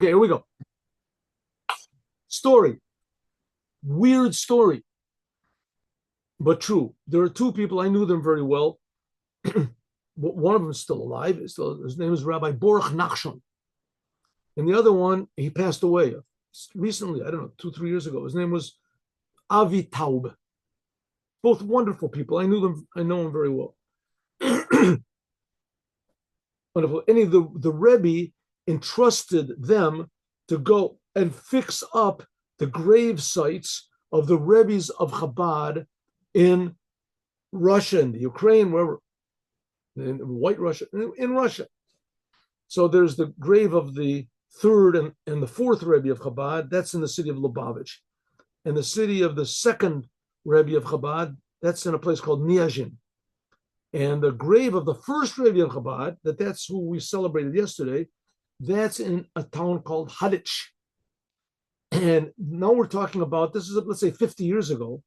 Okay, here we go. Story. Weird story, but true. There are two people, I knew them very well. One of them is still alive. His name is Rabbi Baruch Nachshon. And the other one, he passed away recently, I don't know, 2, 3 years ago. His name was Avi Taub. Both wonderful people. I knew them, I know them very well. Wonderful. The Rebbe entrusted them to go and fix up the grave sites of the Rebbe's of Chabad in Russia, in the Ukraine, wherever, in White Russia, in Russia. So there's the grave of the third and the fourth Rebbe of Chabad. That's in the city of Lubavitch. And the city of the second Rebbe of Chabad, that's in a place called Niazhin. And the grave of the first Rebbe of Chabad, that's who we celebrated yesterday, that's in a town called Hadich. And now we're talking about, this is, let's say, 50 years ago.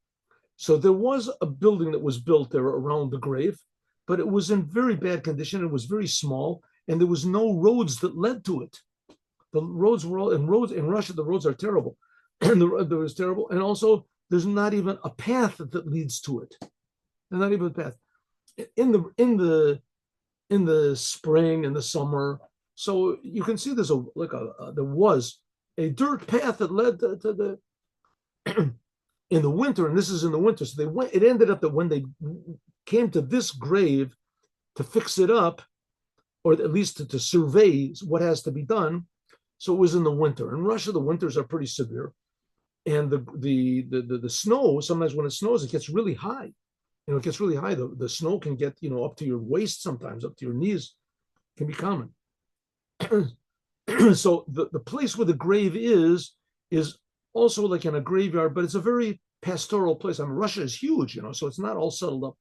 So there was a building that was built there around the grave, but it was in very bad condition. It was very small, and there was no roads that led to it. The roads were all, roads in Russia, the roads are terrible. And there was terrible. And also, there's not even a path that leads to it. There's not even a path. In the spring and the summer, so you can see there was a dirt path that led to the in the winter, and this is in the winter. So it ended up that when they came to this grave to fix it up, or at least to survey what has to be done. So it was in the winter. In Russia, the winters are pretty severe. And the snow, sometimes when it snows, it gets really high. It gets really high. The snow can get, up to your waist sometimes, up to your knees, can be common. So the place where the grave is also like in a graveyard, but it's a very pastoral place. I mean, Russia is huge, so it's not all settled up.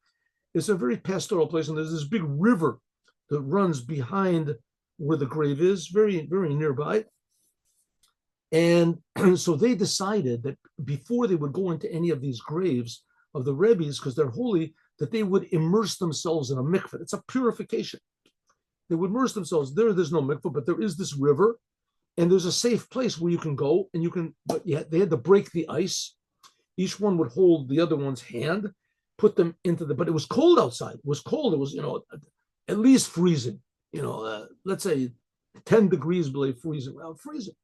It's a very pastoral place, and there's this big river that runs behind where the grave is, very, very nearby. And so they decided that before they would go into any of these graves of the Rebbe's, because they're holy, that they would immerse themselves in a mikveh. It's a purification. They would immerse themselves. There's no mikveh, but there is this river, and there's a safe place where you can go, and you can, but yeah, they had to break the ice. Each one would hold the other one's hand, put them into but it was cold outside. It was cold. It was, at least freezing, let's say 10 degrees below freezing. Well, freezing.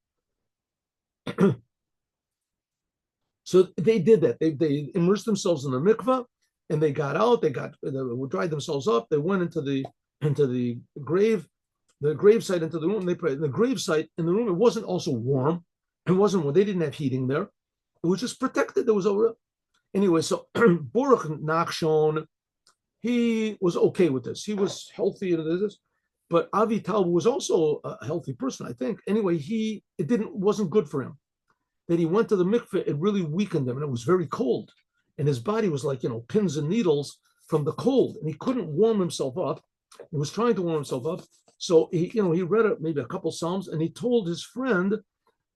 So they did that. They immersed themselves in the mikvah, and they got out. They dried themselves up. They went into the grave, the gravesite, into the room. They prayed. The gravesite in the room, it wasn't also warm. It wasn't warm. They didn't have heating there. It was just protected. There was anyway. So Baruch Nachshon, he was okay with this. He was healthy and this, but Avi Taub was also a healthy person, I think. Anyway, wasn't good for him. That he went to the mikveh, it really weakened him, and it was very cold, and his body was like pins and needles from the cold, and he couldn't warm himself up. He was trying to warm himself up, so he read maybe a couple psalms, and he told his friend,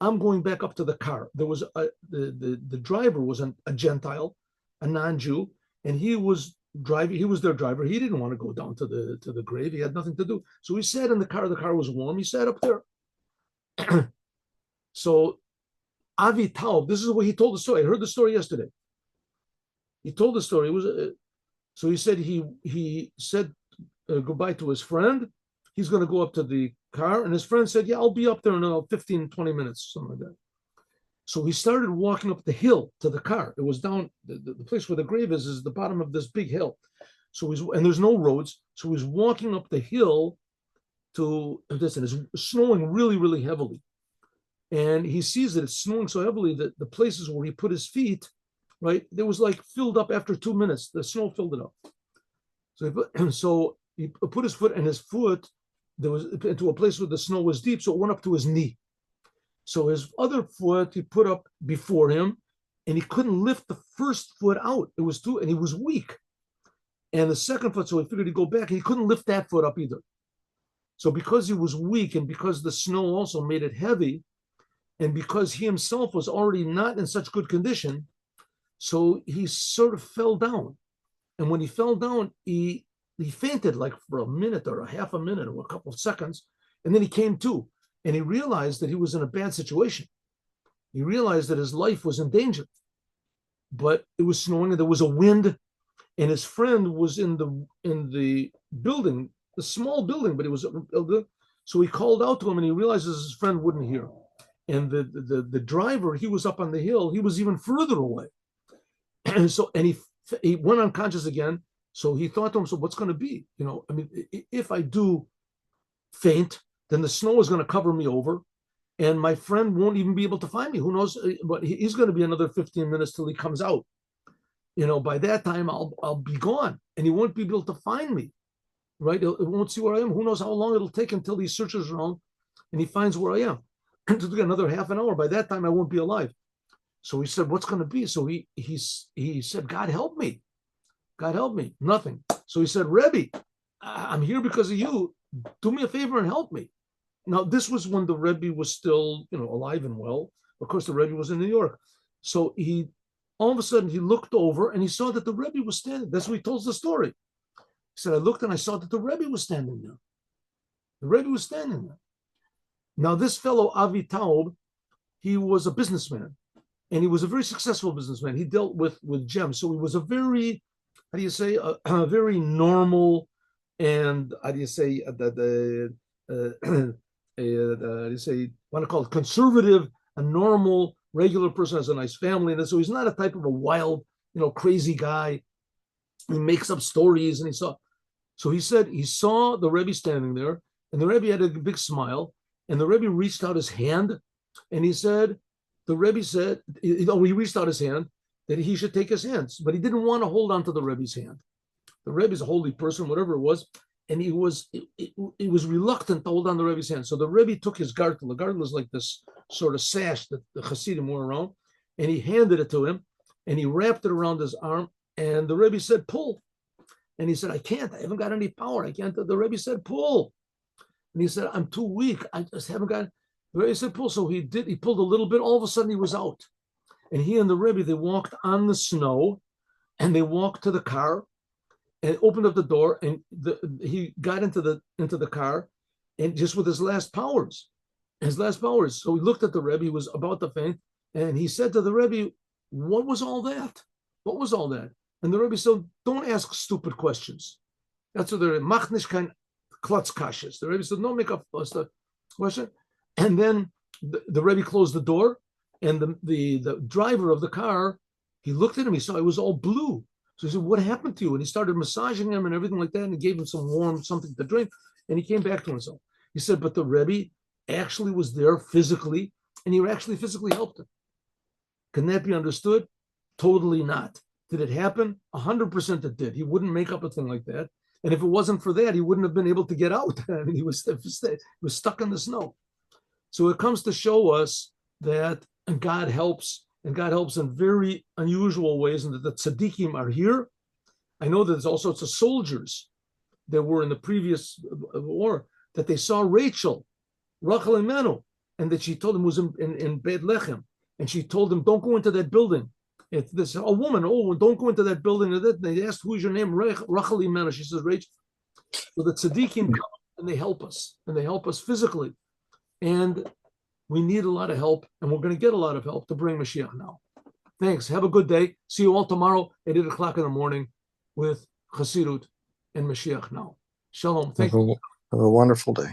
"I'm going back up to the car." There was the driver was a Gentile, a non-Jew, and he was driving. He was their driver. He didn't want to go down to the grave. He had nothing to do, so he sat in the car. The car was warm. He sat up there. So Avi Taub, this is what he told the story. I heard the story yesterday. He told the story. So he said he said goodbye to his friend. He's going to go up to the car, and his friend said, "Yeah, I'll be up there in about 15, 20 minutes, something like that." So he started walking up the hill to the car. It was down the place where the grave is the bottom of this big hill. So and there's no roads. So he's walking up the hill to this, and it's snowing really, really heavily. And he sees that it's snowing so heavily that the places where he put his feet, right, there was like filled up after 2 minutes. The snow filled it up. So he put his foot, and his foot, there was into a place where the snow was deep, so it went up to his knee. So his other foot he put up before him, and he couldn't lift the first foot out. It was and he was weak. And the second foot, so he figured he'd go back, and he couldn't lift that foot up either. So because he was weak, and because the snow also made it heavy, and because he himself was already not in such good condition, so he sort of fell down. And when he fell down, he fainted like for a minute or a half a minute or a couple of seconds. And then he came to. and he realized that he was in a bad situation. He realized that his life was in danger. But it was snowing and there was a wind, and his friend was in the building, the small building, but it was so he called out to him, and he realizes his friend wouldn't hear. And the driver, he was up on the hill, he was even further away. And so, and he went unconscious again. So he thought to himself, what's going to be? I mean, if I do faint, then the snow is going to cover me over, and my friend won't even be able to find me. Who knows? But he's going to be another 15 minutes till he comes out. By that time I'll be gone, and he won't be able to find me. Right? It won't see where I am. Who knows how long it'll take until he searches around and he finds where I am. It'll take another half an hour. By that time I won't be alive. So he said, what's going to be? So he said, God help me. God help me. Nothing. So he said, Rebbe, I'm here because of you. Do me a favor and help me. Now, this was when the Rebbe was still, alive and well. Of course, the Rebbe was in New York. So all of a sudden, he looked over and he saw that the Rebbe was standing. That's what he tells the story. He said, I looked and I saw that the Rebbe was standing there. The Rebbe was standing there. Now, this fellow, Avi Taub, he was a businessman, and he was a very successful businessman. He dealt with gems. So he was a very, how do you say, a very normal and, how do you say, want to call it conservative, a normal, regular person, has a nice family. And so he's not a type of a wild, crazy guy. He makes up stories. And so he said he saw the Rebbe standing there, and the Rebbe had a big smile, and the Rebbe reached out his hand, and he said, he reached out his hand that he should take his hands, but he didn't want to hold on to the Rebbe's hand. The Rebbe's a holy person, whatever it was, and he was reluctant to hold on to the Rebbe's hand. So the Rebbe took his gartel. The gartel is like this sort of sash that the Chassidim wore around, and he handed it to him, and he wrapped it around his arm, and the Rebbe said, pull. And he said, I can't. I haven't got any power. I can't. The Rebbe said, pull. And he said, I'm too weak. I just haven't got. The Rebbe said, pull. So he did. He pulled a little bit. All of a sudden, he was out. And he and the Rebbe, they walked on the snow, and they walked to the car, and opened up the door, and he got into the car, and just with his last powers. So he looked at the Rebbe. He was about to faint, and he said to the Rebbe, what was all that? What was all that? And the Rebbe said, don't ask stupid questions. That's what they're, mach nicht kein Klotzkashes. The Rebbe said, no, make up a question. And then the Rebbe closed the door, and the driver of the car, he looked at him, he saw it was all blue. So he said, what happened to you? And he started massaging him and everything like that, and he gave him some warm something to drink, and he came back to himself. He said, but the Rebbe actually was there physically, and he actually physically helped him. Can that be understood? Totally not. Did it happen? 100% it did. He wouldn't make up a thing like that. And if it wasn't for that, he wouldn't have been able to get out. I mean, he was stuck in the snow. So it comes to show us that God helps, and God helps in very unusual ways, and that the tzaddikim are here. I know that there's all sorts of soldiers that were in the previous war, that they saw Rachel Imenu, and that she told him was in Beit Lechem, and she told him, don't go into that building. It's this a woman. Oh, don't go into that building. And they asked, "Who is your name?" Rachel Imenu. She says, "Rachel." So the tzaddikim come and they help us, physically, and we need a lot of help, and we're going to get a lot of help to bring Mashiach now. Thanks. Have a good day. See you all tomorrow at 8:00 in the morning with Chassidut and Mashiach now. Shalom. Thank you. Have a wonderful day.